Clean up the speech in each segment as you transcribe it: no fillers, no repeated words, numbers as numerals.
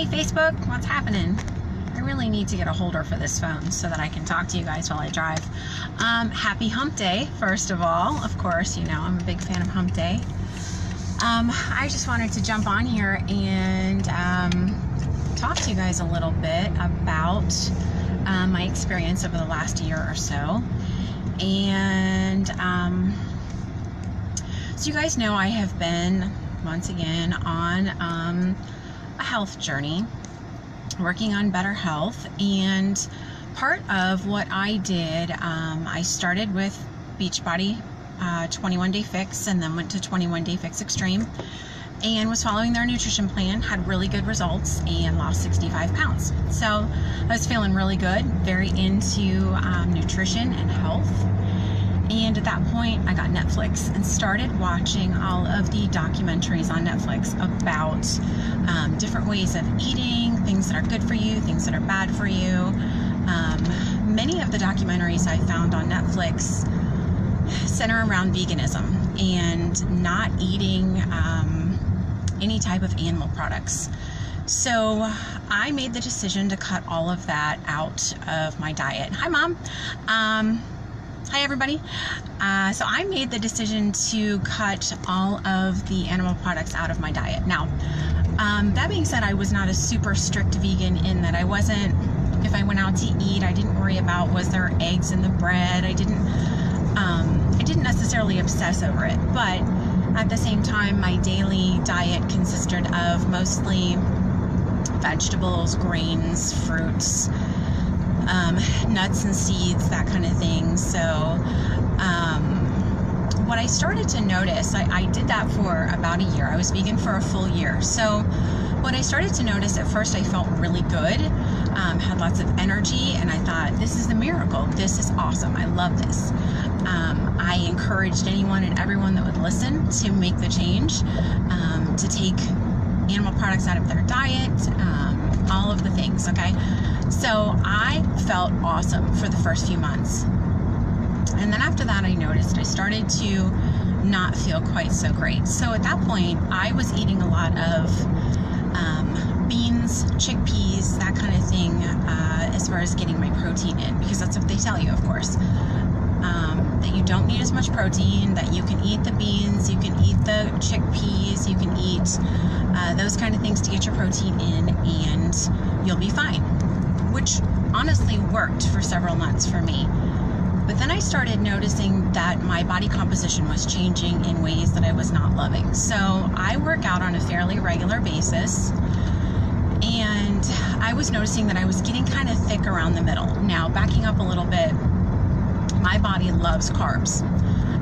Hey Facebook, what's happening? I really need to get a holder for this phone so that I can talk to you guys while I drive. Happy Hump Day, first of all. Of course, you know, I'm a big fan of Hump Day. I just wanted to jump on here and talk to you guys a little bit about my experience over the last year or so. And so you guys know I have been, once again, on a health journey, working on better health. And part of what I did, I started with Beachbody 21 Day Fix, and then went to 21 Day Fix Extreme, and was following their nutrition plan, had really good results, and lost 65 pounds. So I was feeling really good, very into nutrition and health. And at that point, I got Netflix and started watching all of the documentaries on Netflix about different ways of eating, things that are good for you, things that are bad for you. Many of the documentaries I found on Netflix center around veganism and not eating any type of animal products. So I made the decision to cut all of that out of my diet. Hi, Mom. Hi, everybody. So I made the decision to cut all of the animal products out of my diet. Now, that being said, I was not a super strict vegan in that I wasn't, if I went out to eat, I didn't worry about was there eggs in the bread. I didn't necessarily obsess over it, but at the same time, my daily diet consisted of mostly vegetables, grains, fruits, nuts and seeds, that kind of thing. So what I started to notice, I did that for about a year. I was vegan for a full year. So what I started to notice, at first I felt really good, had lots of energy, and I thought, this is a miracle. This is awesome. I love this. I encouraged anyone and everyone that would listen to make the change, to take animal products out of their diet, all of the things, okay? So I felt awesome for the first few months. And then after that, I noticed I started to not feel quite so great. So at that point, I was eating a lot of beans, chickpeas, that kind of thing, as far as getting my protein in, because that's what they tell you, of course. That you don't need as much protein, that you can eat the beans, you can eat the chickpeas, you can eat those kind of things to get your protein in, and you'll be fine. Which honestly worked for several months for me. But then I started noticing that my body composition was changing in ways that I was not loving. So I work out on a fairly regular basis, and I was noticing that I was getting kind of thick around the middle. Now, backing up a little bit, my body loves carbs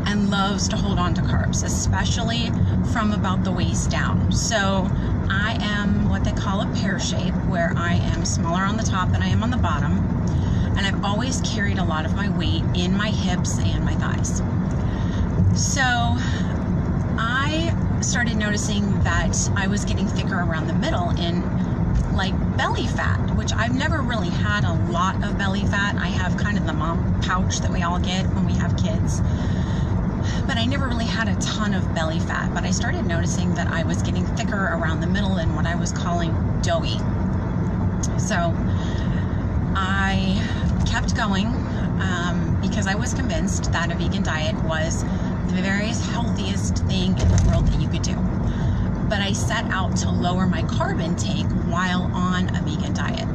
and loves to hold on to carbs, especially from about the waist down. So I am what they call a pear shape, where I am smaller on the top than I am on the bottom. And I've always carried a lot of my weight in my hips and my thighs. So I started noticing that I was getting thicker around the middle in like belly fat, which I've never really had a lot of belly fat. I have kind of the mom pouch that we all get when we have kids, but I never really had a ton of belly fat. But I started noticing that I was getting thicker around the middle in what I was calling doughy. So I kept going because I was convinced that a vegan diet was the very healthiest thing in the world that you could do. But I set out to lower my carb intake while on a vegan diet.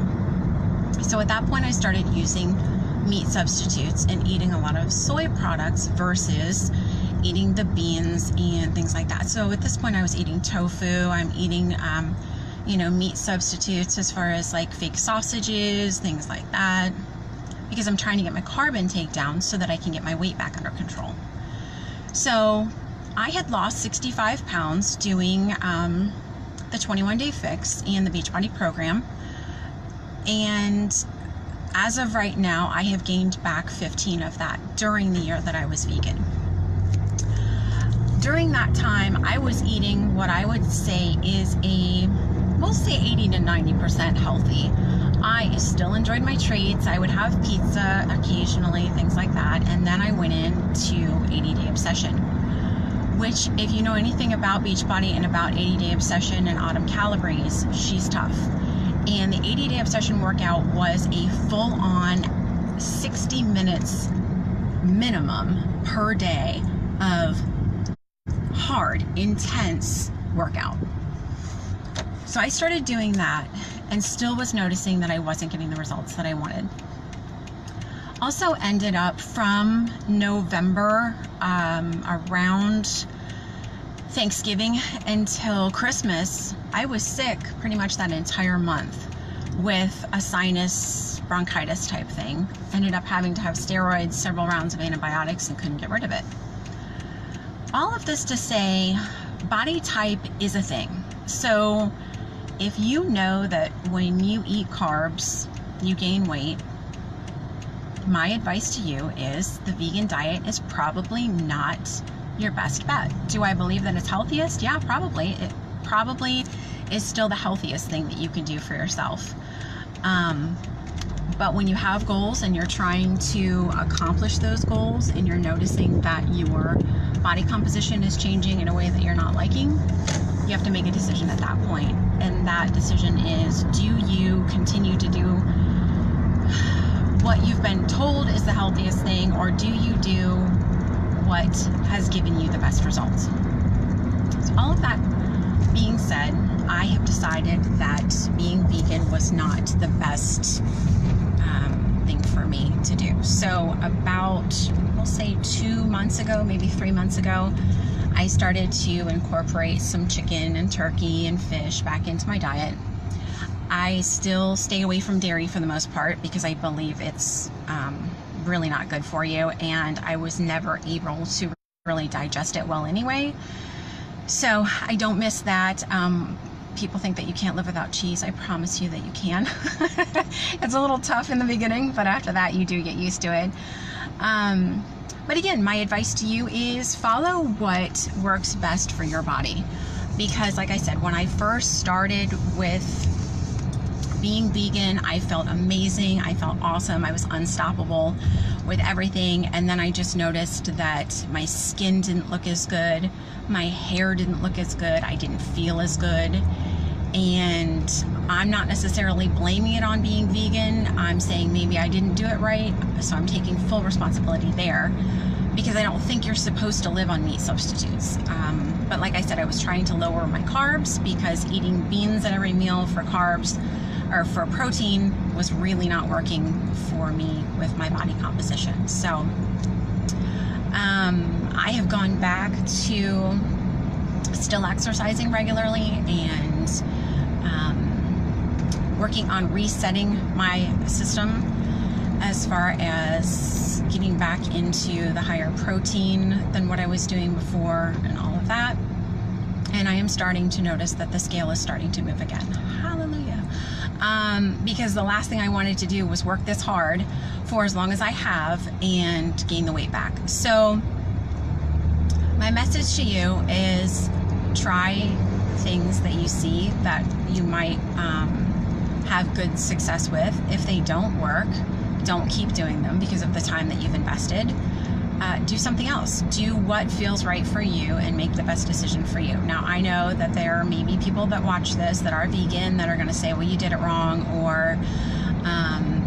So at that point, I started using meat substitutes and eating a lot of soy products versus eating the beans and things like that. So at this point, I was eating tofu. I'm eating, meat substitutes as far as like fake sausages, things like that, because I'm trying to get my carb intake down so that I can get my weight back under control. So I had lost 65 pounds doing the 21 Day Fix and the Beachbody program. And as of right now, I have gained back 15 of that during the year that I was vegan. During that time, I was eating what I would say is we'll say 80 to 90% healthy. I still enjoyed my treats. I would have pizza occasionally, things like that. And then I went into 80 Day Obsession, which, if you know anything about Beachbody and about 80 Day Obsession and Autumn Calabrese, she's tough. And the 80-day obsession workout was a full-on 60 minutes minimum per day of hard, intense workout. So I started doing that and still was noticing that I wasn't getting the results that I wanted. Also ended up from November around Thanksgiving until Christmas, I was sick pretty much that entire month with a sinus bronchitis type thing. Ended up having to have steroids, several rounds of antibiotics, and couldn't get rid of it. All of this to say, body type is a thing. So if you know that when you eat carbs, you gain weight, my advice to you is the vegan diet is probably not your best bet. Do I believe that it's healthiest? Yeah, probably. It probably is still the healthiest thing that you can do for yourself. But when you have goals and you're trying to accomplish those goals and you're noticing that your body composition is changing in a way that you're not liking, you have to make a decision at that point. And that decision is, do you continue to do what you've been told is the healthiest thing, or do you do what has given you the best results? So all of that being said, I have decided that being vegan was not the best thing for me to do. So about, we'll say 2 months ago, maybe 3 months ago, I started to incorporate some chicken and turkey and fish back into my diet. I still stay away from dairy for the most part because I believe it's really not good for you, and I was never able to really digest it well anyway. So I don't miss that. People think that you can't live without cheese. I promise you that you can. It's a little tough in the beginning, but after that you do get used to it. But again, my advice to you is follow what works best for your body. Because like I said, when I first started with being vegan, I felt amazing. I felt awesome. I was unstoppable with everything. And then I just noticed that my skin didn't look as good. My hair didn't look as good. I didn't feel as good. And I'm not necessarily blaming it on being vegan. I'm saying maybe I didn't do it right. So I'm taking full responsibility there, because I don't think you're supposed to live on meat substitutes. But like I said, I was trying to lower my carbs because eating beans at every meal for carbs or for protein was really not working for me with my body composition. So I have gone back to still exercising regularly and working on resetting my system as far as getting back into the higher protein than what I was doing before and all of that. And I am starting to notice that the scale is starting to move again. Hallelujah. Because the last thing I wanted to do was work this hard for as long as I have and gain the weight back. So my message to you is try things that you see that you might have good success with. If they don't work, don't keep doing them because of the time that you've invested. Do something else. Do what feels right for you and make the best decision for you. Now, I know that there may be people that watch this that are vegan that are going to say, well, you did it wrong, or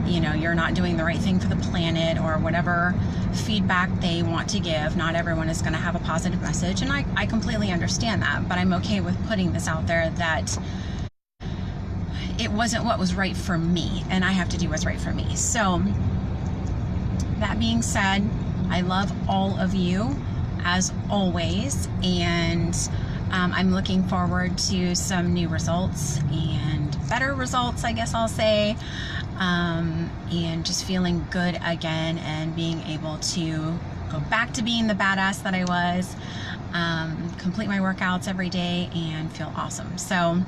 you know, you're not doing the right thing for the planet, or whatever feedback they want to give. Not everyone is going to have a positive message, and I completely understand that, but I'm okay with putting this out there that it wasn't what was right for me, and I have to do what's right for me. So that being said, I love all of you as always, and I'm looking forward to some new results and better results, I guess I'll say, and just feeling good again and being able to go back to being the badass that I was, complete my workouts every day and feel awesome. So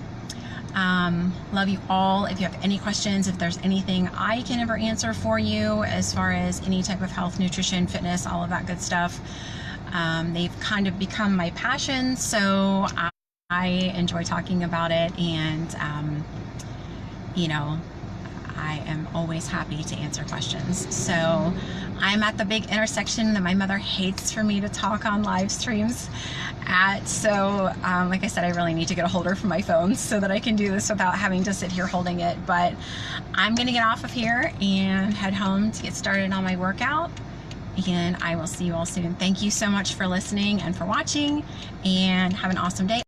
love you all. If you have any questions, if there's anything I can ever answer for you as far as any type of health, nutrition, fitness, all of that good stuff, they've kind of become my passion, so I enjoy talking about it, and you know, I am always happy to answer questions. So I'm at the big intersection that my mother hates for me to talk on live streams at. So like I said, I really need to get a holder for my phone so that I can do this without having to sit here holding it. But I'm gonna get off of here and head home to get started on my workout, and I will see you all soon. Thank you so much for listening and for watching, and have an awesome day.